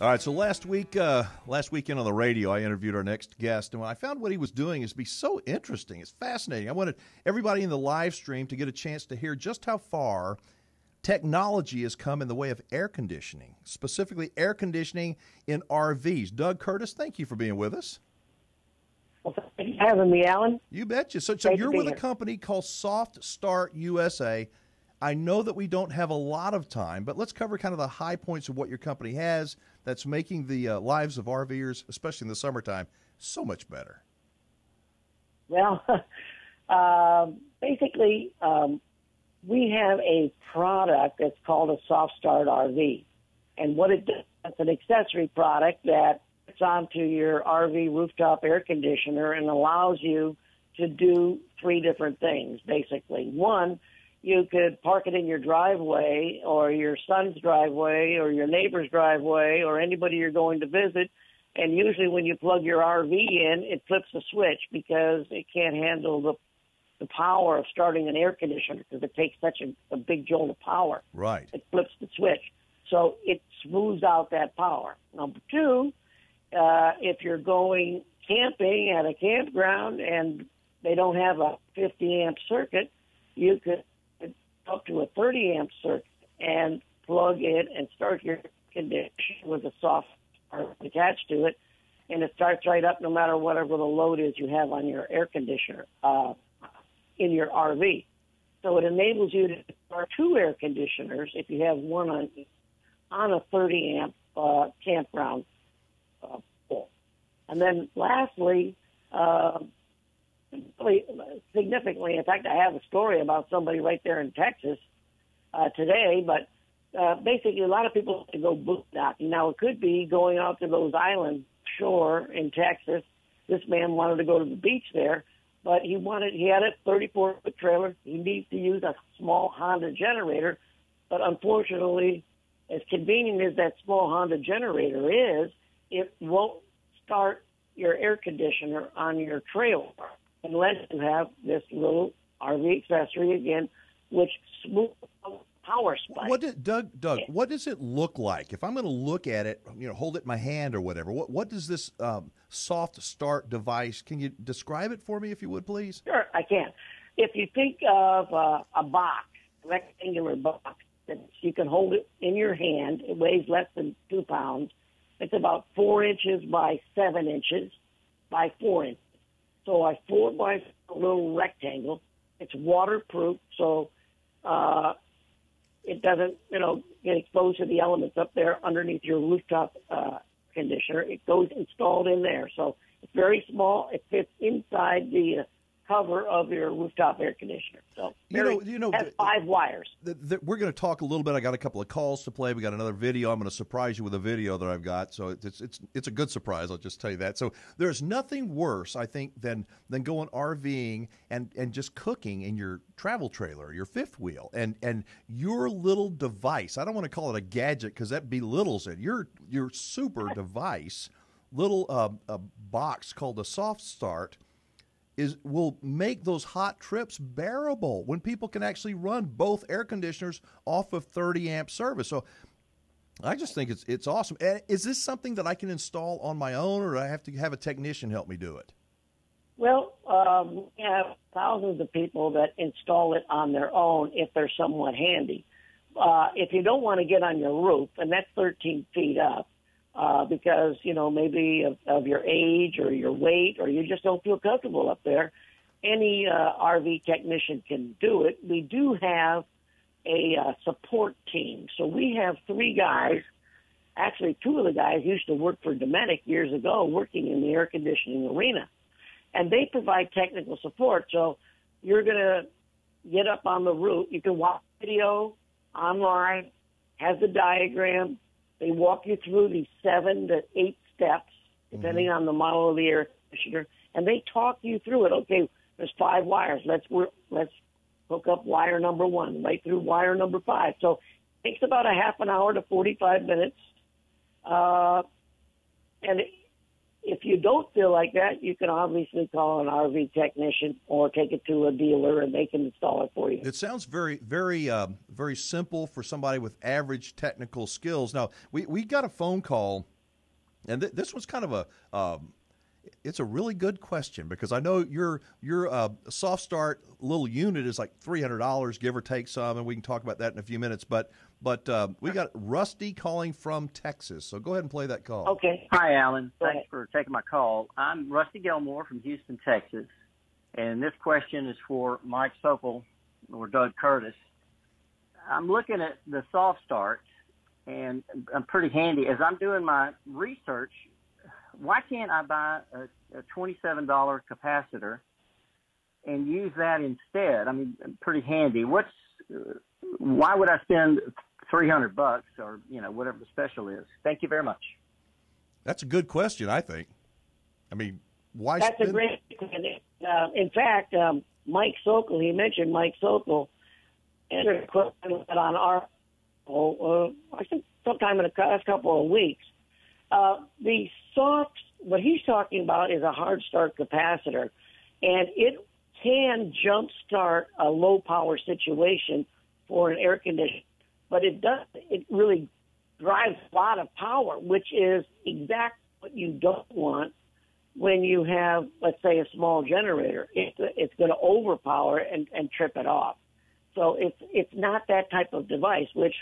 All right, so last weekend on the radio, I interviewed our next guest, and when I found what he was doing is to be so interesting. It's fascinating. I wanted everybody in the live stream to get a chance to hear just how far technology has come in the way of air conditioning, specifically air conditioning in RVs. Doug Curtis, thank you for being with us. Well, thank you for having me, Alan. You betcha. So you're with a company called SoftStartUSA. I know that we don't have a lot of time, but let's cover kind of the high points of what your company has that's making the lives of RVers, especially in the summertime, so much better. Well, basically, we have a product that's called a SoftStartRV. And what it does, it's an accessory product that fits onto your RV rooftop air conditioner and allows you to do three different things, basically. One, you could park it in your driveway or your son's driveway or your neighbor's driveway or anybody you're going to visit. And usually when you plug your RV in, it flips the switch because it can't handle the power of starting an air conditioner because it takes such a big jolt of power. Right. It flips the switch. So it smooths out that power. Number two, if you're going camping at a campground and they don't have a 50-amp circuit, you could up to a 30-amp circuit and plug it and start your conditioner with a soft part attached to it, and it starts right up no matter whatever the load is you have on your air conditioner in your RV. So it enables you to start two air conditioners if you have one on a 30-amp campground pole. And then lastly, significantly, in fact, I have a story about somebody right there in Texas today, but basically a lot of people have to go boondocking. Now, it could be going out to those island shore in Texas. This man wanted to go to the beach there, but he had a 34-foot trailer. He needs to use a small Honda generator, but unfortunately, as convenient as that small Honda generator is, it won't start your air conditioner on your trailer unless you have this little RV accessory again, which smooths power spike. Doug, what does it look like? If I'm going to look at it, hold it in my hand or whatever, what does this soft start device, can you describe it for me if you would, please? Sure, I can. If you think of a box, a rectangular box, that you can hold it in your hand, it weighs less than 2 pounds. It's about 4 inches by 7 inches by 4 inches. So a 4 by 4 little rectangle. It's waterproof, so it doesn't, get exposed to the elements up there underneath your rooftop conditioner. It goes installed in there, so it's very small. It fits inside the cover of your rooftop air conditioner. So it has 5 wires. We're going to talk a little bit. I got a couple of calls to play. We got another video. I'm going to surprise you with a video that I've got. So it's a good surprise. I'll just tell you that. So there's nothing worse, I think, than going RVing and just cooking in your travel trailer, your fifth wheel, and your little device. I don't want to call it a gadget because that belittles it. Your super device, little box called a Soft Start, will make those hot trips bearable when people can actually run both air conditioners off of 30-amp service. So I just think it's awesome. Is this something that I can install on my own, or do I have to have a technician help me do it? Well, we have thousands of people that install it on their own if they're somewhat handy. If you don't want to get on your roof, and that's 13 feet up, because, maybe of your age or your weight, or you just don't feel comfortable up there, any RV technician can do it. We do have a support team. So we have 3 guys. Actually, 2 of the guys used to work for Dometic years ago, working in the air conditioning arena. And they provide technical support. So you're going to get up on the roof. You can watch video online, has the diagram. They walk you through these 7 to 8 steps, depending on the model of the air conditioner, and they talk you through it. Okay, there's 5 wires. Let's hook up wire number 1 right through wire number 5. So it takes about a half an hour to 45 minutes, and if you don't feel like that, you can obviously call an RV technician or take it to a dealer and they can install it for you. It sounds very, very, very simple for somebody with average technical skills. Now, we got a phone call, and this was kind of it's a really good question, because I know your Soft Start little unit is like $300, give or take some, and we can talk about that in a few minutes. But we got Rusty calling from Texas, so go ahead and play that call. Okay. Hi, Alan. Thanks for taking my call. I'm Rusty Gilmore from Houston, Texas, and this question is for Mike Sokol or Doug Curtis. I'm looking at the Soft Start, and I'm pretty handy. As I'm doing my research, why can't I buy a $27 capacitor and use that instead? I mean, pretty handy. Why would I spend $300 or, whatever the special is? Thank you very much. That's a good question, I think. I mean, why? That's a great question. In fact, Mike Sokol, he mentioned Mike Sokol, entered a question on our, I think sometime in the past couple of weeks. What he's talking about is a hard start capacitor, and it can jump start a low power situation for an air conditioner, but it really drives a lot of power, which is exactly what you don't want when you have, let's say, a small generator. It's going to overpower and trip it off. So it's not that type of device, which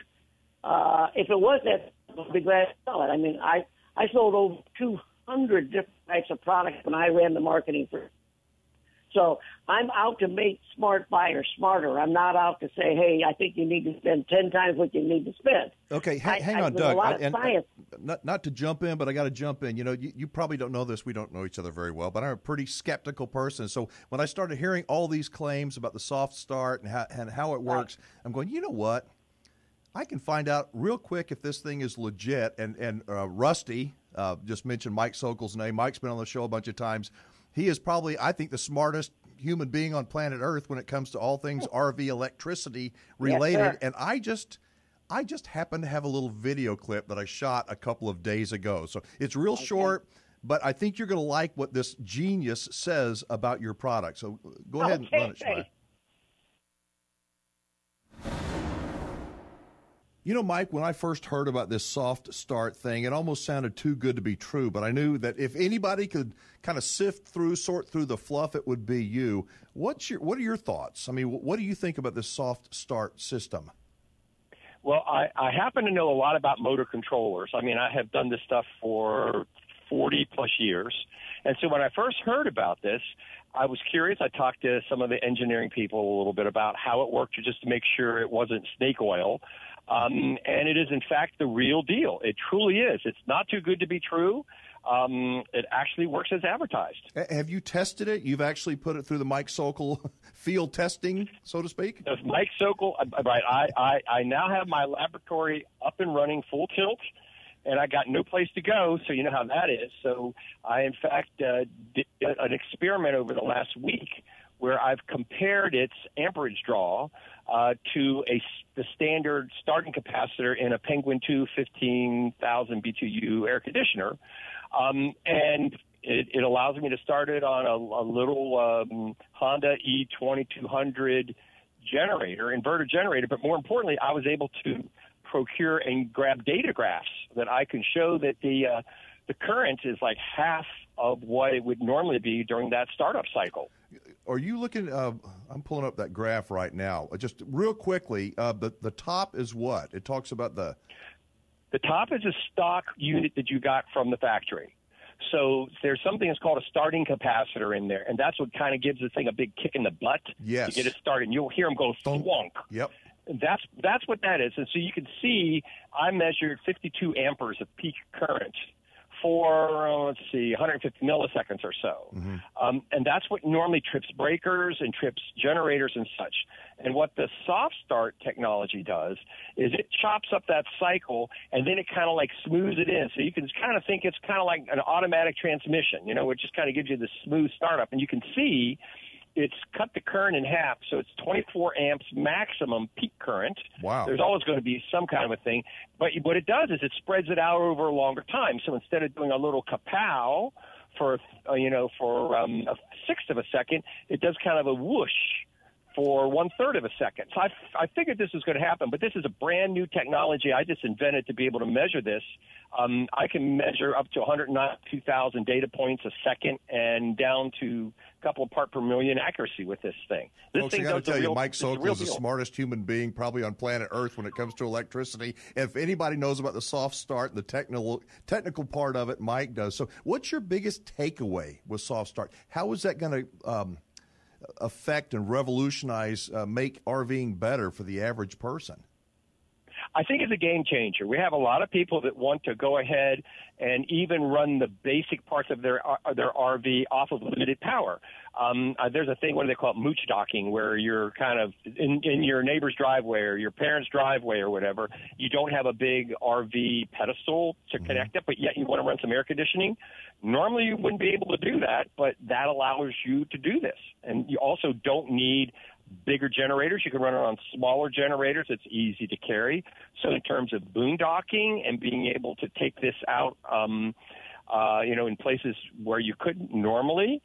if it was that, I'd be glad to sell it. I mean, I sold over 200 different types of products when I ran the marketing for. So I'm out to make smart buyers smarter. I'm not out to say, hey, I think you need to spend 10 times what you need to spend. Okay, hang on, Doug. A lot of science. Not to jump in, but I got to jump in. You probably don't know this. We don't know each other very well, but I'm a pretty skeptical person. So when I started hearing all these claims about the Soft Start and how it works, I'm going, you know what? I can find out real quick if this thing is legit. And Rusty just mentioned Mike Sokol's name. Mike's been on the show a bunch of times. He is probably, I think, the smartest human being on planet Earth when it comes to all things RV electricity related. Yes, and I just happen to have a little video clip that I shot a couple of days ago. So it's real short, but I think you're going to like what this genius says about your product. So go ahead and run it, Shmai. You know, Mike, when I first heard about this Soft Start thing, it almost sounded too good to be true, but I knew that if anybody could kind of sort through the fluff, it would be you. What are your thoughts? I mean, what do you think about this Soft Start system? Well, I happen to know a lot about motor controllers. I mean, I have done this stuff for 40-plus years. And so when I first heard about this, I was curious. I talked to some of the engineering people a little bit about how it worked, just to make sure it wasn't snake oil. And it is, in fact, the real deal. It truly is. It's not too good to be true. It actually works as advertised. Have you tested it? You've actually put it through the Mike Sokol field testing, so to speak? Mike Sokol, right. I now have my laboratory up and running full tilt, and I got no place to go, so you know how that is. So I, in fact, did an experiment over the last week where I've compared its amperage draw to the standard starting capacitor in a Penguin 2 15,000 BTU air conditioner. And it allows me to start it on a little Honda E2200 inverter generator. But more importantly, I was able to procure and grab data graphs that I can show that the current is like half of what it would normally be during that startup cycle. Are you looking? I'm pulling up that graph right now. Just real quickly, the top is what? It talks about the top is a stock unit that you got from the factory. So there's something that's called a starting capacitor in there, and that's what kind of gives the thing a big kick in the butt to get it started. And you'll hear them go thwonk. Yep. That's what that is. And so you can see I measured 52 amperes of peak current for, 150 milliseconds or so. Mm-hmm. And that's what normally trips breakers and trips generators and such. And what the Soft Start technology does is it chops up that cycle, and then it kind of like smooths it in. So you can kind of think it's kind of like an automatic transmission, it just kind of gives you the smooth startup. And you can see it's cut the current in half, so it's 24 amps maximum peak current. Wow. There's always going to be some kind of a thing. But what it does is it spreads it out over a longer time. So instead of doing a little kapow for a sixth of a second. It does kind of a whoosh for 1/3 of a second. So I figured this was going to happen, but this is a brand new technology I just invented to be able to measure this. I can measure up to 192,000 data points a second and down to a couple of part per million accuracy with this thing. This Folks, thing I got to tell you, Mike Sokol is the deal. smartest human being probably on planet Earth when it comes to electricity. If anybody knows about the soft start and the technical part of it, Mike does. So what's your biggest takeaway with soft start? How is that going to affect and revolutionize, make RVing better for the average person? I think it's a game changer. We have a lot of people that want to go ahead and even run the basic parts of their RV off of limited power. There's a thing, what do they call it, mooch docking, where you're kind of in your neighbor's driveway or your parents' driveway or whatever. You don't have a big RV pedestal to connect it, but yet you want to run some air conditioning. Normally you wouldn't be able to do that, but that allows you to do this. And you also don't need bigger generators. You can run it on smaller generators. It's easy to carry. So in terms of boondocking and being able to take this out, in places where you couldn't normally,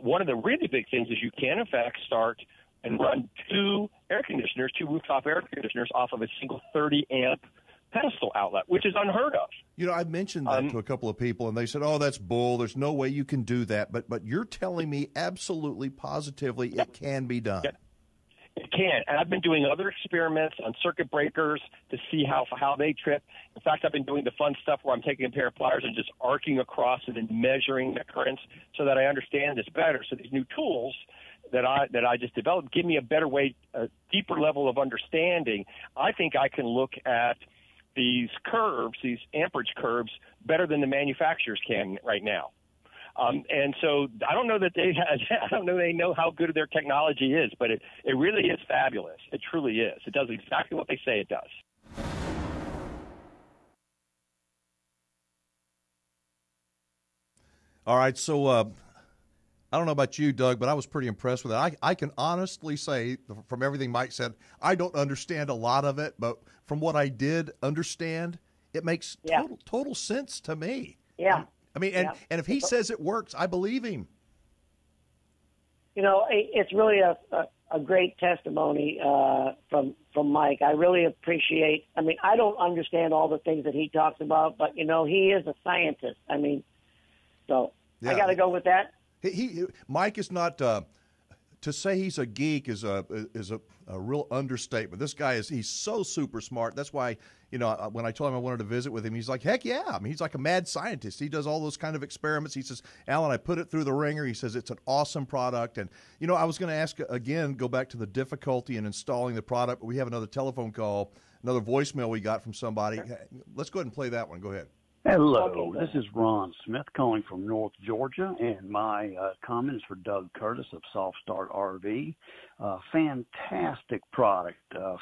one of the really big things is you can, in fact, start and run two rooftop air conditioners off of a single 30-amp pedestal outlet, which is unheard of. I mentioned that to a couple of people, and they said, oh, that's bull. There's no way you can do that. But you're telling me absolutely, positively it can be done. Yep. It can. And I've been doing other experiments on circuit breakers to see how they trip. In fact, I've been doing the fun stuff where I'm taking a pair of pliers and just arcing across it and measuring the currents so that I understand this better. So these new tools that I just developed give me a better way, a deeper level of understanding. I think I can look at these curves, these amperage curves, better than the manufacturers can right now. And so I don't know that they know how good their technology is, but it really is fabulous. It truly is. It does exactly what they say it does. All right, so I don't know about you, Doug, but I was pretty impressed with it. I can honestly say, from everything Mike said, I don't understand a lot of it, but from what I did understand, it makes total sense to me. Yeah. I mean, and if he says it works, I believe him. It's really a great testimony from Mike. I really appreciate. I mean, I don't understand all the things that he talks about, but he is a scientist. I mean, so I got to go with that. Mike is not. To say he's a geek is a real understatement. This guy he's so super smart. That's why, when I told him I wanted to visit with him, he's like, heck yeah. I mean, he's like a mad scientist. He does all those kind of experiments. He says, Alan, I put it through the ringer. He says it's an awesome product. And, I was going to ask again, go back to the difficulty in installing the product, but we have another telephone call, another voicemail we got from somebody. Let's go ahead and play that one. Go ahead. Hello, this is Ron Smith calling from North Georgia, and my comment is for Doug Curtis of SoftStartRV. Fantastic product,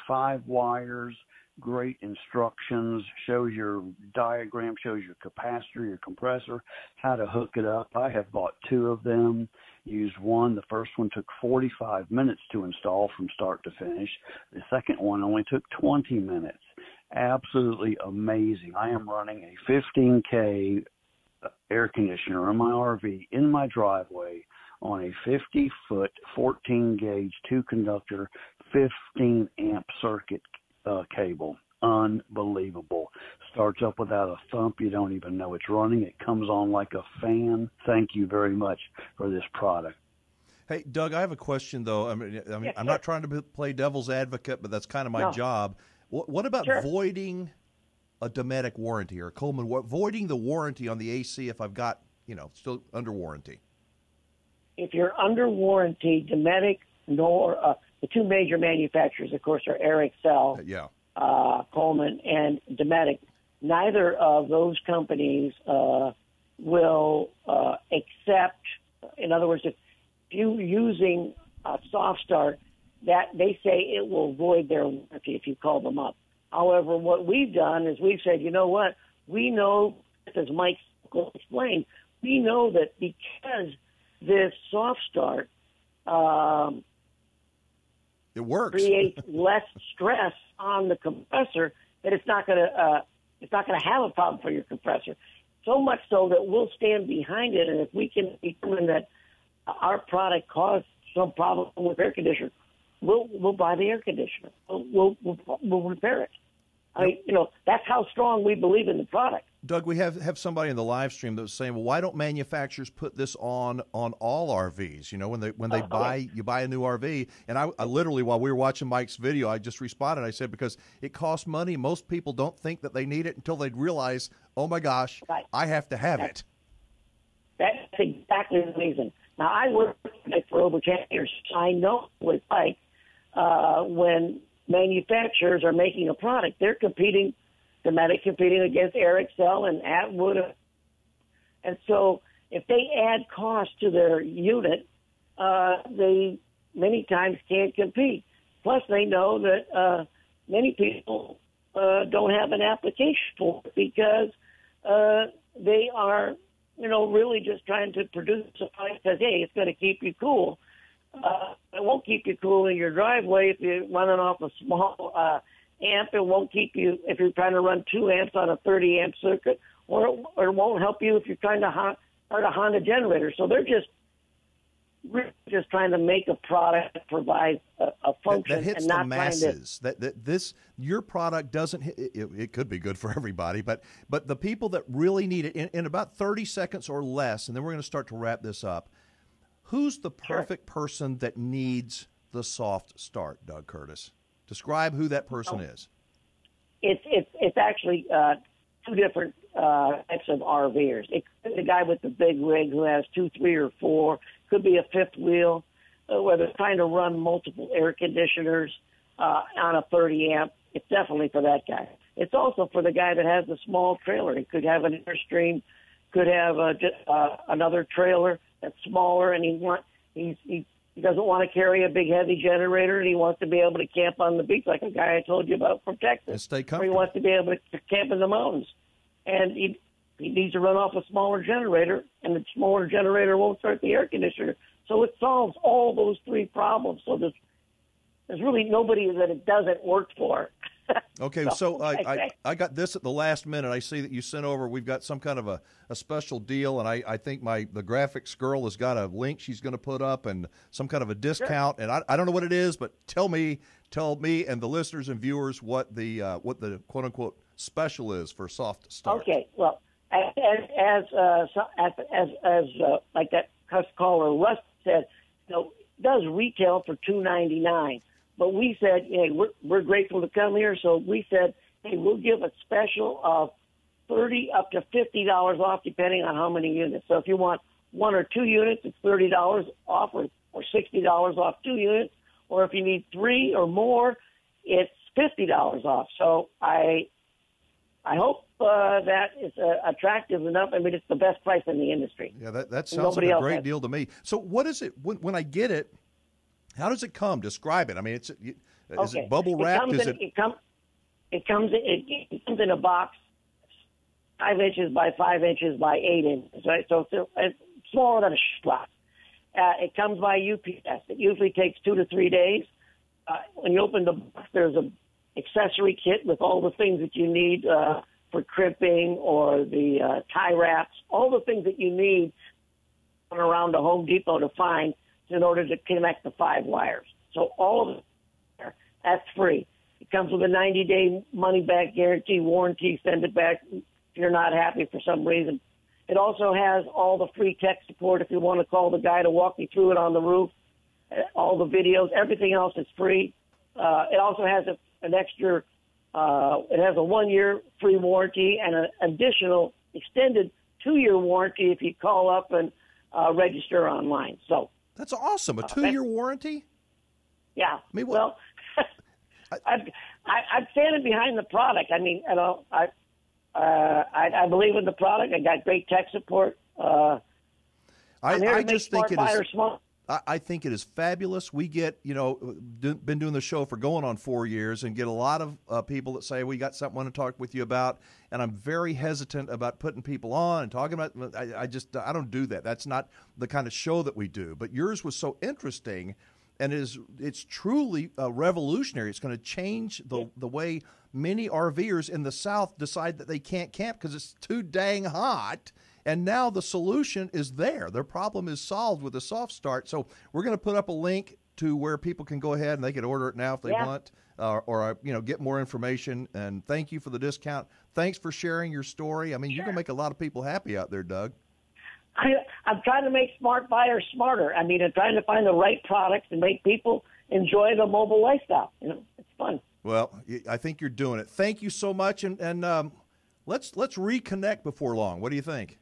5 wires, great instructions, shows your diagram, shows your capacitor, your compressor, how to hook it up. I have bought 2 of them, used one. The first one took 45 minutes to install from start to finish. The second one only took 20 minutes. Absolutely amazing. I am running a 15K air conditioner in my RV in my driveway on a 50-foot, 14-gauge, 2-conductor, 15-amp circuit cable. Unbelievable. Starts up without a thump. You don't even know it's running. It comes on like a fan. Thank you very much for this product. Hey, Doug, I have a question, though. I mean, I'm not trying to play devil's advocate, but that's kind of my job. What about voiding a Dometic warranty or a Coleman, voiding the warranty on the AC if I've got, still under warranty? If you're under warranty, Dometic, nor the 2 major manufacturers, of course, are Airxcel, Coleman, and Dometic. Neither of those companies will accept, in other words, if you're using Soft Start, that they say it will void their warranty if you call them up. However, what we've done is we've said, you know what? We know, as Mike explained, we know that because this Soft Start it works, creates less stress on the compressor, that it's not going to have a problem for your compressor. so much so that we'll stand behind it. And if we can determine that our product caused some problem with air conditioner, we'll buy the air conditioner. We'll repair it. That's how strong we believe in the product. Doug, we have somebody in the live stream that was saying, well, why don't manufacturers put this on all RVs? When they buy, you buy a new RV. And I literally, while we were watching Mike's video, I just responded. I said, because it costs money. Most people don't think that they need it until they realize, oh my gosh, right, I have to have it. That's exactly the reason. Now, I worked for over 10 years. I know what it's like when manufacturers are making a product. They're competing against Airxcel and Atwood. And so if they add cost to their unit, they many times can't compete. Plus, they know that many people don't have an application for it because they are, really just trying to produce a product that says, hey, it's going to keep you cool. It won't keep you cool in your driveway if you're running off a small amp. It won't keep you if you're trying to run 2 amps on a 30-amp circuit, or it won't help you if you're trying to start a Honda generator. So they're just trying to make a product that provides a function that hits and not the masses. Your product doesn't hit. It could be good for everybody, but the people that really need it in about 30 seconds or less, and then we're going to start to wrap this up. Who's the perfect person that needs the Soft Start, Doug Curtis? Describe who that person is. It's actually 2 different types of RV'ers. It could be the guy with the big rig who has 2, 3, or 4. Could be a fifth wheel, where they're trying to run multiple air conditioners on a 30 amp. It's definitely for that guy. It's also for the guy that has the small trailer. He could have an Airstream, could have another trailer that's smaller, and he doesn't want to carry a big heavy generator, and he wants to be able to camp on the beach like a guy I told you about from Texas. And stay comfortable. Or he wants to be able to camp in the mountains, and he needs to run off a smaller generator, and the smaller generator won't start the air conditioner. So it solves all those 3 problems. So there's really nobody that it doesn't work for. Okay, so I got this at the last minute. I see that you sent over, we've got some kind of a special deal, and I think the graphics girl has got a link she's going to put up and some kind of a discount. Sure. And I don't know what it is, but tell me and the listeners and viewers what the quote-unquote special is for Soft Start. Okay, well, as like that caller Russ said, it does retail for $299. But we said, hey, we're grateful to come here, so we said, hey, we'll give a special of $30 up to $50 off, depending on how many units. So if you want 1 or 2 units, it's $30 off, or $60 off 2 units. Or if you need 3 or more, it's $50 off. So I hope that is attractive enough. I mean, it's the best price in the industry. Yeah, that sounds like a great deal to me. So what is it when I get it? How does it come? Describe it. I mean, is it bubble wrapped? It comes in a box, 5 inches by 5 inches by 8 inches, right? So it's smaller than a box. It comes by UPS. It usually takes 2 to 3 days. When you open the box, there's an accessory kit with all the things that you need for crimping or the tie wraps, all the things that you need around the Home Depot to find in order to connect the 5 wires. So all of it, that's free. It comes with a 90-day money-back guarantee, warranty, send it back if you're not happy for some reason. It also has all the free tech support if you want to call the guy to walk you through it on the roof, all the videos, everything else is free. It also has an extra, it has a 1-year free warranty and an additional extended 2-year warranty if you call up and register online. So that's awesome. A 2-year warranty? Yeah. I mean, well, I'm standing behind the product. I mean, I believe in the product. I got great tech support. I just think it is. I think it is fabulous. We get, been doing the show for going on 4 years and get a lot of people that say, we got something I want to talk with you about. And I'm very hesitant about putting people on and talking about, I don't do that. That's not the kind of show that we do. But yours was so interesting, and it's truly revolutionary. It's going to change the way many RVers in the South decide that they can't camp because it's too dang hot. And now the solution is there. Their problem is solved with the Soft Start. So we're going to put up a link to where people can go ahead and they can order it now if they want, or get more information. And thank you for the discount. Thanks for sharing your story. I mean, you're going to make a lot of people happy out there, Doug. I'm trying to make smart buyers smarter. I mean, I'm trying to find the right products and make people enjoy the mobile lifestyle. It's fun. Well, I think you're doing it. Thank you so much, and let's reconnect before long. What do you think?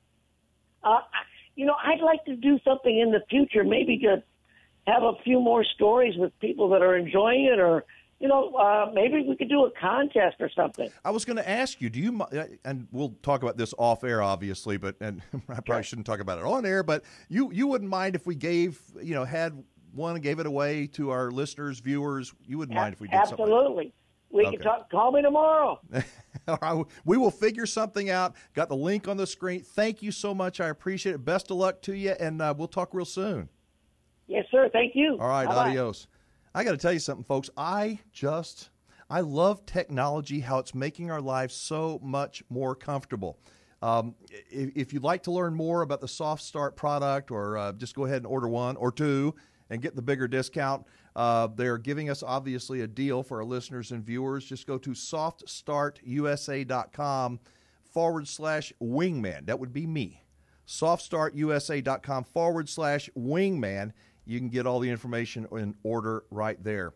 I'd like to do something in the future, maybe to have a few more stories with people that are enjoying it, or maybe we could do a contest or something. I was going to ask you, do you, and we'll talk about this off air, obviously, and I probably shouldn't talk about it on air, but you wouldn't mind if we had one and gave it away to our listeners, viewers? You wouldn't mind if we did something? Absolutely. We can talk. Call me tomorrow. All right, we will figure something out. Got the link on the screen. Thank you so much. I appreciate it. Best of luck to you, and we'll talk real soon. Yes, sir. Thank you. All right, Bye-bye. Adios. I got to tell you something, folks. I love technology, how it's making our lives so much more comfortable. If you'd like to learn more about the Soft Start product, or just go ahead and order one or two and get the bigger discount, they're giving us, obviously, a deal for our listeners and viewers. Just go to SoftStartUSA.com/wingman. That would be me. SoftStartUSA.com/wingman. You can get all the information in order right there.